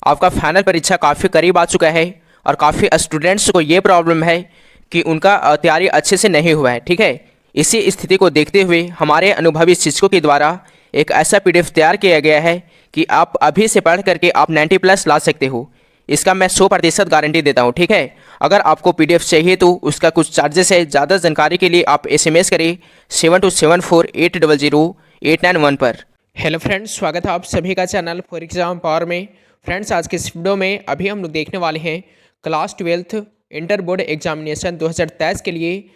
आपका फाइनल परीक्षा काफ़ी करीब आ चुका है और काफ़ी स्टूडेंट्स को ये प्रॉब्लम है कि उनका तैयारी अच्छे से नहीं हुआ है। ठीक है, इसी स्थिति को देखते हुए हमारे अनुभवी शिक्षकों के द्वारा एक ऐसा पीडीएफ तैयार किया गया है कि आप अभी से पढ़ करके आप 90+ ला सकते हो। इसका मैं 100% गारंटी देता हूँ। ठीक है, अगर आपको पीडीएफ चाहिए तो उसका कुछ चार्जेस है। ज़्यादा जानकारी के लिए आप SMS करें 7274800891 पर। हेलो फ्रेंड्स, स्वागत है आप सभी का चैनल फॉर एग्जाम पावर में। फ्रेंड्स, आज के इस वीडियो में अभी हम लोग देखने वाले हैं class 12th inter board examination 2023 के लिए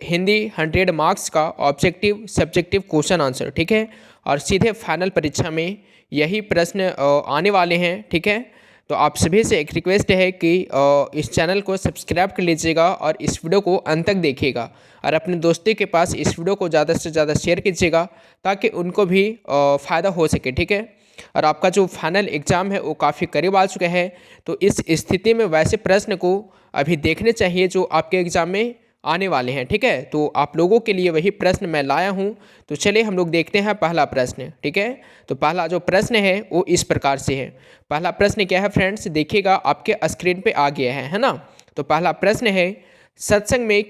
हिंदी 100 मार्क्स का ऑब्जेक्टिव सब्जेक्टिव क्वेश्चन आंसर। ठीक है, और सीधे फाइनल परीक्षा में यही प्रश्न आने वाले हैं। ठीक है, तो आप सभी से एक रिक्वेस्ट है कि इस चैनल को सब्सक्राइब कर लीजिएगा और इस वीडियो को अंत तक देखिएगा और अपने दोस्तों के पास इस वीडियो को ज़्यादा से ज़्यादा शेयर कीजिएगा ताकि उनको भी फ़ायदा हो सके। ठीक है, और आपका जो फाइनल एग्ज़ाम है वो काफ़ी करीब आ चुका है, तो इस स्थिति में वैसे प्रश्न को अभी देखने चाहिए जो आपके एग्ज़ाम में आने वाले हैं। ठीक है, तो आप लोगों के लिए वही प्रश्न मैं लाया हूं। तो चलिए हम लोग देखते हैं पहला प्रश्न। ठीक है, तो पहला जो प्रश्न है वो इस प्रकार से है। पहला प्रश्न क्या है फ्रेंड्स, देखिएगा आपके स्क्रीन पे आ गया है ना। तो पहला प्रश्न है, सत्संग में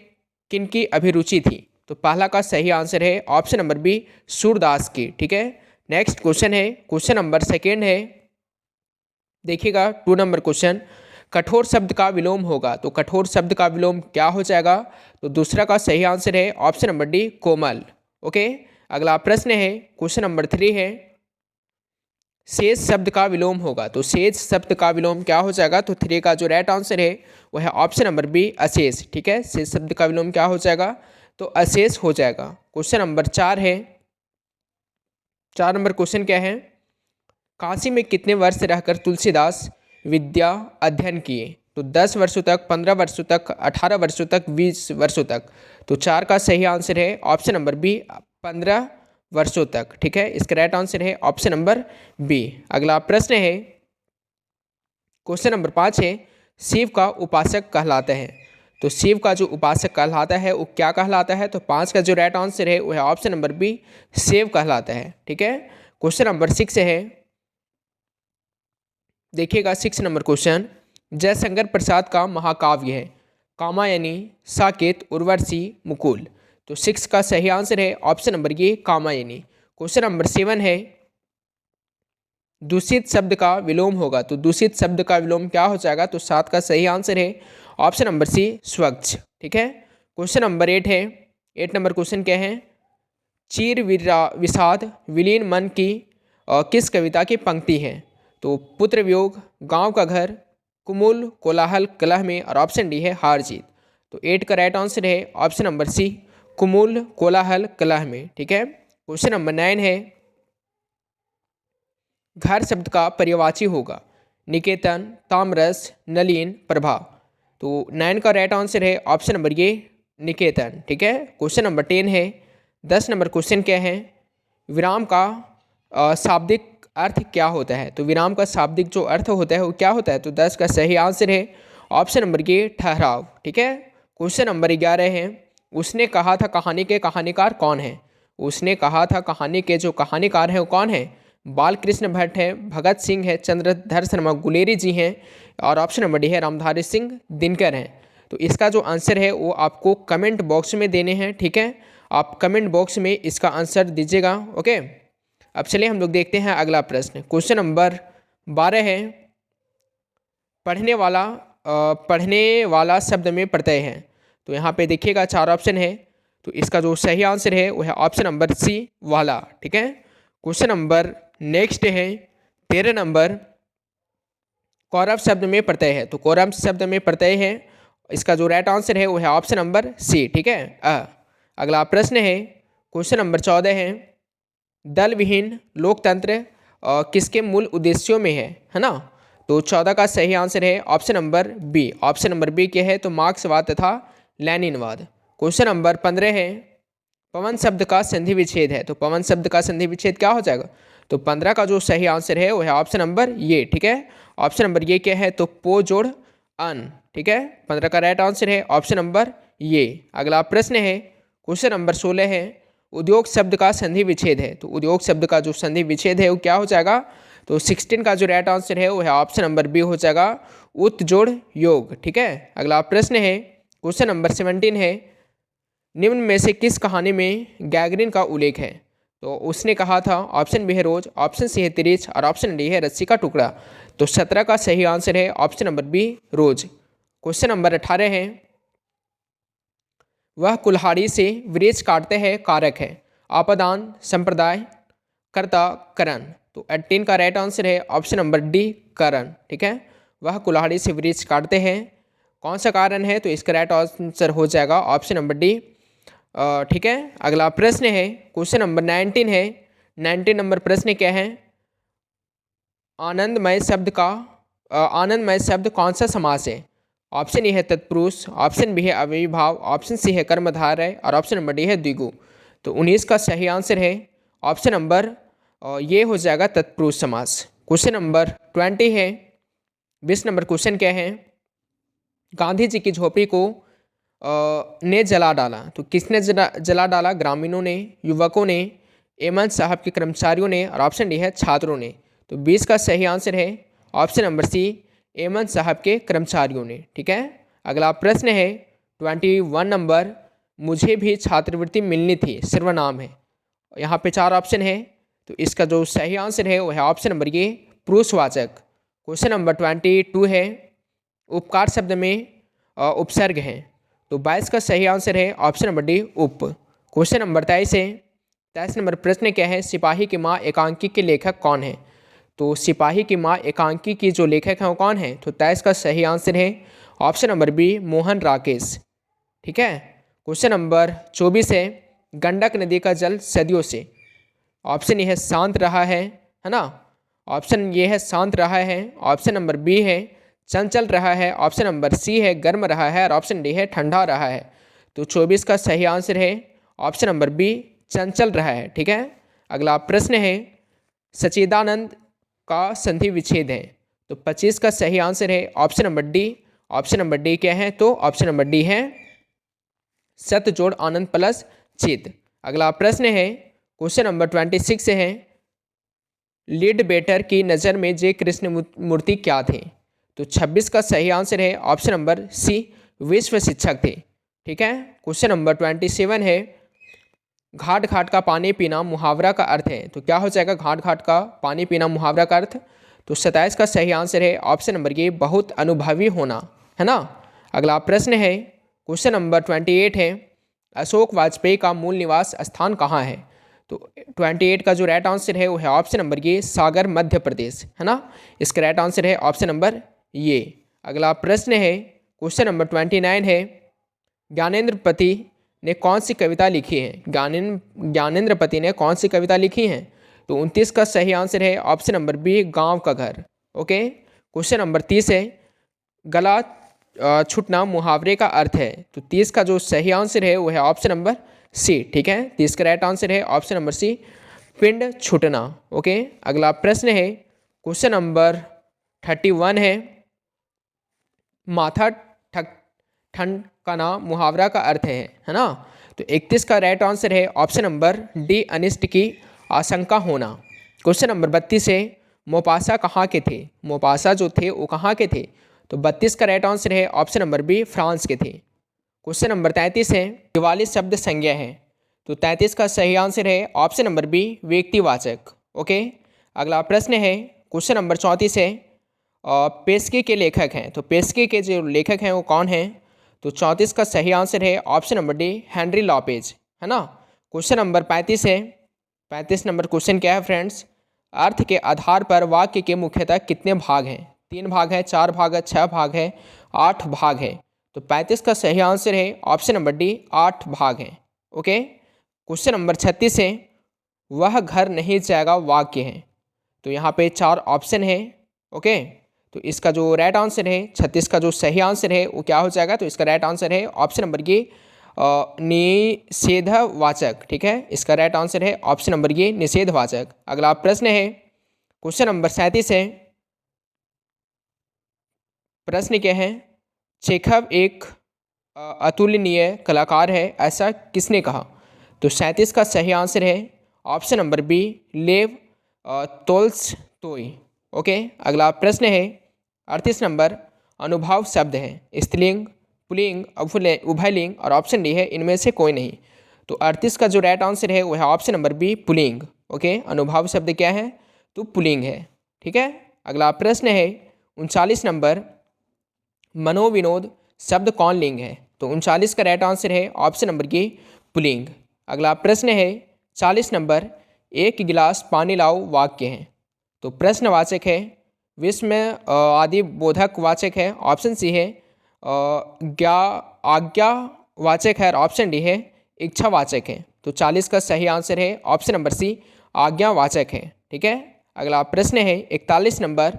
किनकी अभिरुचि थी? तो पहला का सही आंसर है ऑप्शन नंबर बी, सूरदास की। ठीक है, नेक्स्ट क्वेश्चन है, क्वेश्चन नंबर सेकेंड है, देखिएगा 2 नंबर क्वेश्चन, कठोर शब्द का विलोम होगा। तो कठोर शब्द का विलोम क्या हो जाएगा? तो दूसरा का सही आंसर है ऑप्शन नंबर डी, कोमल। ओके, अगला प्रश्न है, क्वेश्चन नंबर 3 है, शेष शब्द का विलोम होगा। तो शेष शब्द का विलोम क्या हो जाएगा? तो 3 का जो राइट आंसर है वो है ऑप्शन नंबर बी, अशेष। ठीक है, शेष शब्द का विलोम क्या हो जाएगा? तो अशेष हो जाएगा। क्वेश्चन नंबर 4 है, 4 नंबर क्वेश्चन क्या है, काशी में कितने वर्ष रहकर तुलसीदास विद्या अध्ययन किए? तो 10 वर्षों तक, 15 वर्षों तक, 18 वर्षों तक, 20 वर्षों तक। तो 4 का सही आंसर है ऑप्शन नंबर बी, 15 वर्षों तक। ठीक है, इसका राइट आंसर है ऑप्शन नंबर बी। अगला प्रश्न है, क्वेश्चन नंबर 5 है, शिव का उपासक कहलाता है। तो शिव का जो उपासक कहलाता है वो क्या कहलाता है? तो 5 का जो राइट आंसर है वो है ऑप्शन नंबर बी, शिव कहलाता है। ठीक है, क्वेश्चन नंबर 6 है, देखिएगा 6 नंबर क्वेश्चन, जयशंकर प्रसाद का महाकाव्य है कामायनी, साकेत, उर्वशी, मुकुल। तो 6 का सही आंसर है ऑप्शन नंबर ये, कामायनी। क्वेश्चन नंबर 7 है, दूषित शब्द का विलोम होगा। तो दूषित शब्द का विलोम क्या हो जाएगा? तो 7 का सही आंसर है ऑप्शन नंबर सी, स्वच्छ। ठीक है, क्वेश्चन नंबर 8 है, 8 नंबर क्वेश्चन क्या है, चीर विषाद विलीन मन की किस कविता की पंक्ति है? तो पुत्र वियोग, गांव का घर, कुमुल, कोलाहल, कलह में, और ऑप्शन डी है हार जीत। तो 8 का राइट आंसर है ऑप्शन नंबर सी, कुमुल, कोलाहल, कलह में। ठीक है, क्वेश्चन नंबर 9 है, घर शब्द का पर्यायवाची होगा निकेतन, तामरस, नलिन, प्रभा। तो 9 का राइट आंसर है ऑप्शन नंबर ये, निकेतन। ठीक है, क्वेश्चन नंबर 10 है, 10 नंबर क्वेश्चन क्या है, विराम का शाब्दिक अर्थ क्या होता है? तो विराम का शाब्दिक जो अर्थ होता है वो क्या होता है? तो 10 का सही आंसर है ऑप्शन नंबर ये, ठहराव। ठीक है, क्वेश्चन नंबर 11 है, उसने कहा था कहानी के कहानीकार कौन है? उसने कहा था कहानी के जो कहानीकार हैं वो कौन है? बालकृष्ण भट्ट है, भगत सिंह है, चंद्रधर शर्मा गुलेरी जी हैं, और ऑप्शन नंबर डी है रामधारी सिंह दिनकर हैं। तो इसका जो आंसर है वो आपको कमेंट बॉक्स में देने हैं। ठीक है, आप कमेंट बॉक्स में इसका आंसर दीजिएगा। ओके, अब चलिए हम लोग देखते हैं अगला प्रश्न। क्वेश्चन नंबर 12 है, पढ़ने वाला शब्द में प्रत्यय है। तो यहाँ पे देखिएगा 4 ऑप्शन है, तो इसका जो सही आंसर है वो है ऑप्शन नंबर सी, वाला। ठीक है, क्वेश्चन नंबर नेक्स्ट है 13 नंबर, कौरव शब्द में प्रत्यय है। तो कौरव शब्द में प्रत्यय है, इसका जो राइट आंसर है वो है ऑप्शन नंबर सी। ठीक है, अगला प्रश्न है, क्वेश्चन नंबर 14 है, दल विहीन लोकतंत्र किसके मूल उद्देश्यों में है ना? तो 14 का सही आंसर है option number B. Option number B क्या है? तो मार्क्सवाद तथा लेनिनवाद। क्वेश्चन नंबर 15 है, पवन शब्द का संधि विच्छेद है। तो पवन शब्द का संधि विच्छेद क्या हो जाएगा? तो 15 का जो सही आंसर है वो है ऑप्शन नंबर ये। ठीक है, ऑप्शन नंबर ये क्या है? तो पो जोड़ अन। ठीक है, 15 का राइट आंसर है ऑप्शन नंबर ये। अगला प्रश्न है, क्वेश्चन नंबर 16 है, उद्योग शब्द का संधि विच्छेद है। तो उद्योग शब्द का जो संधि विच्छेद है वो क्या हो जाएगा? तो 16 का जो राइट आंसर है वो है ऑप्शन नंबर बी हो जाएगा, उत जोड़ योग। ठीक है, अगला प्रश्न है क्वेश्चन नंबर 17 है, निम्न में से किस कहानी में गैगरिन का उल्लेख है? तो उसने कहा था, ऑप्शन बी है रोज, ऑप्शन सी है तिरिच और ऑप्शन डी है रस्सी का टुकड़ा। तो 17 का सही आंसर है ऑप्शन नंबर बी रोज। क्वेश्चन नंबर 18 है, वह कुल्हाड़ी से वृक्ष काटते हैं कारक है? आपादान, संप्रदाय, कर्ता, करण। तो 18 का राइट आंसर है ऑप्शन नंबर डी करण। ठीक है, वह कुल्हाड़ी से वृक्ष काटते हैं, कौन सा कारण है? तो इसका राइट आंसर हो जाएगा ऑप्शन नंबर डी। ठीक है, अगला प्रश्न है क्वेश्चन नंबर 19 है, 19 नंबर प्रश्न क्या है, आनंदमय शब्द कौन सा समास है? ऑप्शन ए है तत्पुरुष, ऑप्शन बी है अव्ययीभाव, ऑप्शन सी है कर्मधारय और ऑप्शन नंबर डी है द्विगु। तो 19 का सही आंसर है ऑप्शन नंबर ये हो जाएगा तत्पुरुष समास। क्वेश्चन नंबर 20 है, 20 नंबर क्वेश्चन क्या है, गांधी जी की झोपड़ी को ने जला डाला। तो किसने जला डाला? ग्रामीणों ने, युवकों ने, एमन साहब के कर्मचारियों ने और ऑप्शन डी है छात्रों ने। तो 20 का सही आंसर है ऑप्शन नंबर सी, एमन साहब के कर्मचारियों ने। ठीक है, अगला प्रश्न है 21 नंबर, मुझे भी छात्रवृत्ति मिलनी थी सर्वनाम है। यहाँ पे 4 ऑप्शन है, तो इसका जो सही आंसर है वो है ऑप्शन नंबर ये पुरुषवाचक। क्वेश्चन नंबर 22 है, उपकार शब्द में उपसर्ग है। तो 22 का सही आंसर है ऑप्शन नंबर डी उप। क्वेश्चन नंबर 23 है, 23 नंबर प्रश्न क्या है, सिपाही की माँ एकांकी के लेखक कौन है? तो सिपाही की माँ एकांकी की जो लेखक है वो कौन है? तो 23 का सही आंसर है option number B Mohan Rakesh. ठीक है, क्वेश्चन नंबर 24 है, गंडक नदी का जल सदियों से, ऑप्शन ए है शांत रहा है ना, ऑप्शन ये है शांत रहा है, ऑप्शन नंबर बी है चंचल रहा है, ऑप्शन नंबर सी है गर्म रहा है और ऑप्शन डी है ठंडा रहा है। तो 24 का सही आंसर है ऑप्शन नंबर बी चंचल रहा है। ठीक है, अगला प्रश्न है, सच्चिदानंद का संधि विच्छेद है। तो 25 का सही आंसर है option number D. Option number D क्या है? तो ऑप्शन नंबर डी है सत जोड़ आनंद प्लस चित। अगला प्रश्न है क्वेश्चन नंबर 26 है, लीड बेटर की नज़र में जे कृष्ण मूर्ति क्या थे? तो 26 का सही आंसर है ऑप्शन नंबर सी विश्व शिक्षक थे। ठीक है, क्वेश्चन नंबर 27 है, घाट घाट का पानी पीना मुहावरा का अर्थ है। तो क्या हो जाएगा घाट घाट का पानी पीना मुहावरा का अर्थ? तो 27 का सही आंसर है ऑप्शन नंबर ये बहुत अनुभवी होना, है ना। अगला प्रश्न है क्वेश्चन नंबर 28 है, अशोक वाजपेयी का मूल निवास स्थान कहाँ है? तो 28 का जो राइट आंसर है वो है ऑप्शन नंबर ये सागर मध्य प्रदेश, है ना। इसका राइट आंसर है ऑप्शन नंबर ये। अगला प्रश्न है क्वेश्चन नंबर 29 है, ज्ञानेंद्र पति ने कौन सी कविता लिखी है? ज्ञानेंद्र पति ने कौन सी कविता लिखी है? तो 29 का सही आंसर है ऑप्शन नंबर बी गांव का घर। ओके, क्वेश्चन नंबर 30 है, गला छूटना मुहावरे का अर्थ है। तो 30 का जो सही आंसर है वो है ऑप्शन नंबर सी। ठीक है, 30 का राइट आंसर है ऑप्शन नंबर सी पिंड छूटना। ओके, अगला प्रश्न है क्वेश्चन नंबर 31 है, माथा ठनकाना मुहावरा का अर्थ है ना। तो 31 का राइट आंसर है ऑप्शन नंबर डी अनिष्ट की आशंका होना। क्वेश्चन नंबर 32 है, मोपासा कहाँ के थे? मोपासा जो थे वो कहाँ के थे? तो 32 का राइट आंसर है ऑप्शन नंबर बी फ्रांस के थे। क्वेश्चन नंबर 33 है, दिवाली शब्द संज्ञा है। तो 33 का सही आंसर है ऑप्शन नंबर बी व्यक्तिवाचक। ओके, अगला प्रश्न है क्वेश्चन नंबर 34 है, पेशगी के लेखक हैं। तो पेशगी के जो लेखक हैं वो कौन हैं? तो 34 का सही आंसर है option number D Henry Lopez, है ना। क्वेश्चन नंबर 35 है, 35 नंबर क्वेश्चन क्या है फ्रेंड्स, अर्थ के आधार पर वाक्य के मुख्यतः कितने भाग हैं? 3 भाग है, 4 भाग है, 6 भाग है, 8 भाग है। तो 35 का सही आंसर है ऑप्शन नंबर डी 8 भाग हैं। ओके, क्वेश्चन नंबर 36 है, वह घर नहीं जाएगा वाक्य है। तो यहाँ पे 4 ऑप्शन है। ओके, तो इसका जो राइट आंसर है 36 का जो सही आंसर है वो क्या हो जाएगा? तो इसका राइट आंसर है ऑप्शन नंबर ये निषेधवाचक। ठीक है, इसका राइट आंसर है ऑप्शन नंबर ये निषेधवाचक। अगला प्रश्न है क्वेश्चन नंबर 37 है, प्रश्न क्या है, चेखव एक अतुलनीय कलाकार है ऐसा किसने कहा? तो 37 का सही आंसर है ऑप्शन नंबर बी लेव तोय। ओके, अगला प्रश्न है 38 नंबर, अनुभाव शब्द है स्त्रीलिंग, पुल्लिंग, उभयलिंग और ऑप्शन डी है इनमें से कोई नहीं। तो 38 का जो राइट आंसर है वो है ऑप्शन नंबर बी, पुल्लिंग। ओके, अनुभाव शब्द क्या है? तो पुल्लिंग है। ठीक है, अगला प्रश्न है 39 नंबर, मनोविनोद शब्द कौन लिंग है? तो 39 का राइट आंसर है ऑप्शन नंबर ए, पुल्लिंग। अगला प्रश्न है 40 नंबर, एक गिलास पानी लाओ वाक्य है। तो प्रश्नवाचक है, विश्व में आदि बोधक वाचक है, ऑप्शन सी है आज्ञावाचक है और ऑप्शन डी है इच्छावाचक है। तो 40 का सही आंसर है ऑप्शन नंबर सी, आज्ञावाचक है। ठीक है, अगला प्रश्न है 41 नंबर,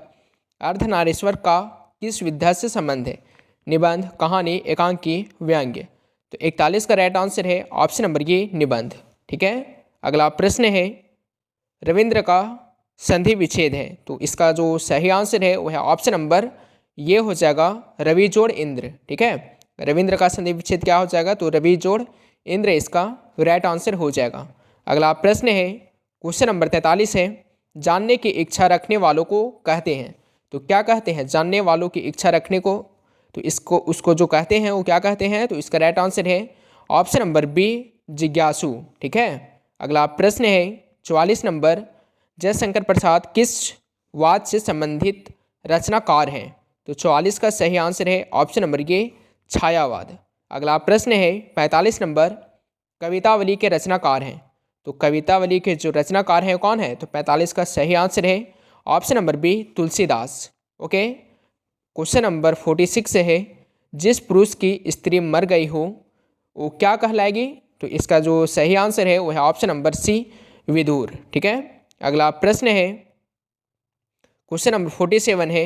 अर्धनारीश्वर का किस विधा से संबंध है? निबंध, कहानी, एकांकी, व्यंग्य। तो 41 का राइट आंसर है ऑप्शन नंबर ये, निबंध। ठीक है, अगला प्रश्न है रविंद्र का संधि विच्छेद है। तो इसका जो सही आंसर है वह है ऑप्शन नंबर ये हो जाएगा, रवि जोड़ इंद्र। ठीक है, रविंद्र का संधि विच्छेद क्या हो जाएगा? तो रवि जोड़ इंद्र इसका राइट आंसर हो जाएगा। अगला प्रश्न है क्वेश्चन नंबर 43 है, जानने की इच्छा रखने वालों को कहते हैं। तो क्या कहते हैं? जानने वालों की इच्छा रखने को, तो उसको जो कहते हैं वो क्या कहते हैं? तो इसका राइट आंसर है ऑप्शन नंबर बी, जिज्ञासु। ठीक है, अगला प्रश्न है 44 नंबर, जयशंकर प्रसाद किस वाद से संबंधित रचनाकार हैं? तो 44 का सही आंसर है ऑप्शन नंबर ये, छायावाद। अगला प्रश्न है 45 नंबर, कवितावली के रचनाकार हैं। तो कवितावली के जो रचनाकार हैं कौन है? तो 45 का सही आंसर है option number B, Tulsidas. Okay, question number 46 है, जिस पुरुष की स्त्री मर गई हो वो क्या कहलाएगी? तो इसका जो सही आंसर है वो है ऑप्शन नंबर सी, विदुर। ठीक है, अगला प्रश्न है क्वेश्चन नंबर 47 है,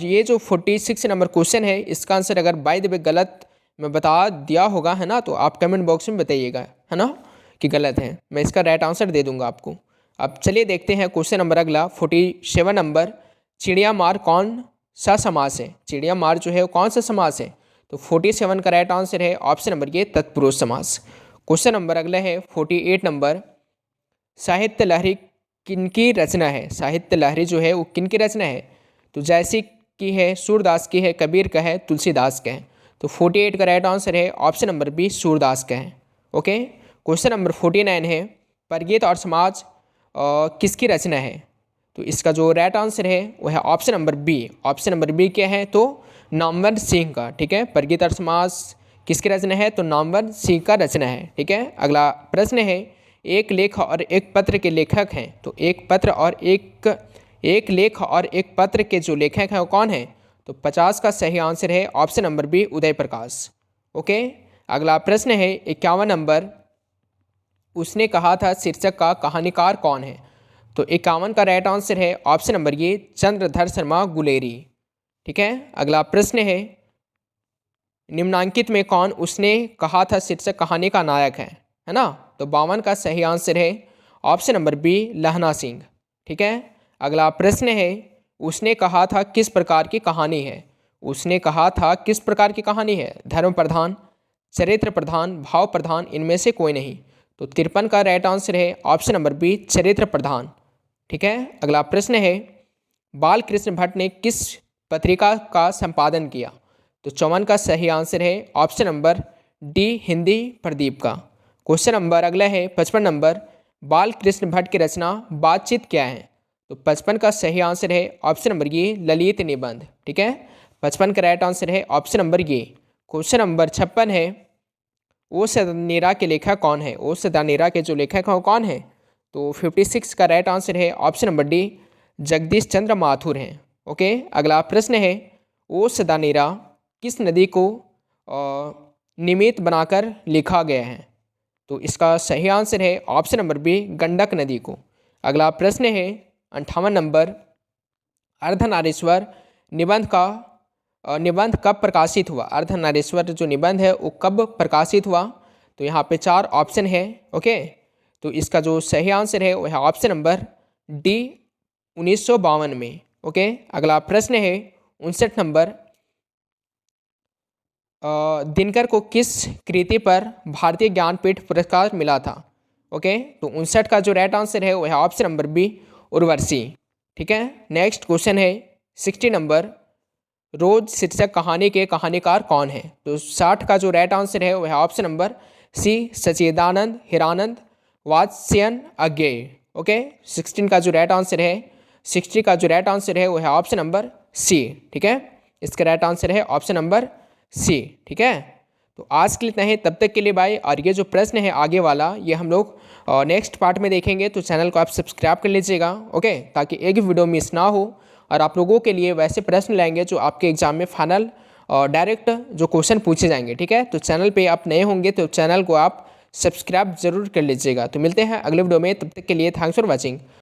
ये जो 46 नंबर क्वेश्चन है इसका आंसर अगर बाय द वे गलत मैं बता दिया होगा है ना, तो आप कमेंट बॉक्स में बताइएगा है ना कि गलत है, मैं इसका राइट आंसर दे दूंगा आपको। अब चलिए देखते हैं क्वेश्चन नंबर अगला 47 नंबर, चिड़िया मार कौन सा समास है? चिड़िया मार जो है वो कौन सा समास है? तो 47 का राइट आंसर है ऑप्शन नंबर ये, तत्पुरुष समास। क्वेश्चन नंबर अगला है 48 नंबर, साहित्य लहरी किनकी रचना है? साहित्य लहरी जो है वो किनकी रचना है? तो जैसी की है, सूरदास की है, कबीर का है, तुलसीदास का है। तो 48 का राइट आंसर है ऑप्शन नंबर बी, सूरदास का है। ओके, क्वेश्चन नंबर 49 है, परगीत और समाज किसकी रचना है? तो इसका जो राइट आंसर है वह है option number B. Option number B क्या है? तो नामवर सिंह का। ठीक है, परगीत और समाज किसकी रचना है? तो नामवर सिंह का रचना है। ठीक है, अगला प्रश्न है, एक लेख और एक पत्र के लेखक हैं। तो एक लेख और एक पत्र के जो लेखक हैं वो कौन है? तो 50 का सही आंसर है option number B, Uday Prakash. Okay, अगला प्रश्न है 51 नंबर, उसने कहा था शीर्षक का कहानीकार कौन है? तो 51 का राइट आंसर है ऑप्शन नंबर ये, चंद्रधर शर्मा गुलेरी। ठीक है, अगला प्रश्न है, निम्नांकित में कौन उसने कहा था शीर्षक कहानी का नायक है ना? तो 52 का सही आंसर है ऑप्शन नंबर बी, लहना सिंह। ठीक है, अगला प्रश्न है, उसने कहा था किस प्रकार की कहानी है? उसने कहा था किस प्रकार की कहानी है? धर्म प्रधान, चरित्र प्रधान, भाव प्रधान, इनमें से कोई नहीं। तो 53 का राइट आंसर है ऑप्शन नंबर बी, चरित्र प्रधान। ठीक है, अगला प्रश्न है, बाल कृष्ण भट्ट ने किस पत्रिका का संपादन किया? तो 54 का सही आंसर है option number D, Hindi Pradeep का। क्वेश्चन नंबर अगला है 55 नंबर, बाल कृष्ण भट्ट की रचना बातचीत क्या है? तो 55 का सही आंसर है ऑप्शन नंबर ये, ललित निबंध। ठीक है, 55 का राइट आंसर है ऑप्शन नंबर ये। क्वेश्चन नंबर 56 है, ओ सदानेरा के लेखक कौन है? ओ सदानेरा के जो लेखक हैं वो कौन है? तो 56 का राइट आंसर है ऑप्शन नंबर डी, जगदीश चंद्र माथुर हैं। ओके, अगला प्रश्न है, ओ सदानेरा किस नदी को निमित्त बनाकर लिखा गया है? तो इसका सही आंसर है ऑप्शन नंबर बी, गंडक नदी को। अगला प्रश्न है 58 नंबर, अर्धनारीश्वर निबंध कब प्रकाशित हुआ? अर्धनारीश्वर जो निबंध है वो कब प्रकाशित हुआ? तो यहाँ पे 4 ऑप्शन है। ओके, तो इसका जो सही आंसर है वह है ऑप्शन नंबर डी, 1952 में। ओके, अगला प्रश्न है 59 नंबर, दिनकर को किस कृति पर भारतीय ज्ञानपीठ पुरस्कार मिला था? ओके, तो 59 का जो राइट आंसर है वह है ऑप्शन नंबर बी, उर्वशी। ठीक है, नेक्स्ट क्वेश्चन है 60 नंबर, रोज शीर्षक कहानी के कहानीकार कौन है? तो 60 का जो राइट आंसर है वह ऑप्शन नंबर सी, सच्चिदानंद हिरानंद वात्स्यन अज्ञेय। ओके, 16 का जो राइट आंसर है, 60 का जो राइट आंसर है वो है ऑप्शन नंबर सी। ठीक है, इसका राइट आंसर है ऑप्शन नंबर सी। ठीक है, तो आज के लिए इतना है, तब तक के लिए बाय। और ये जो प्रश्न है आगे वाला ये हम लोग नेक्स्ट पार्ट में देखेंगे, तो चैनल को आप सब्सक्राइब कर लीजिएगा। ओके, ताकि एक भी वीडियो मिस ना हो। और आप लोगों के लिए वैसे प्रश्न लाएंगे जो आपके एग्जाम में फाइनल और डायरेक्ट जो क्वेश्चन पूछे जाएंगे। ठीक है, तो चैनल पे आप नए होंगे तो चैनल को आप सब्सक्राइब जरूर कर लीजिएगा। तो मिलते हैं अगले वीडियो में, तब तक के लिए थैंक्स फॉर वॉचिंग।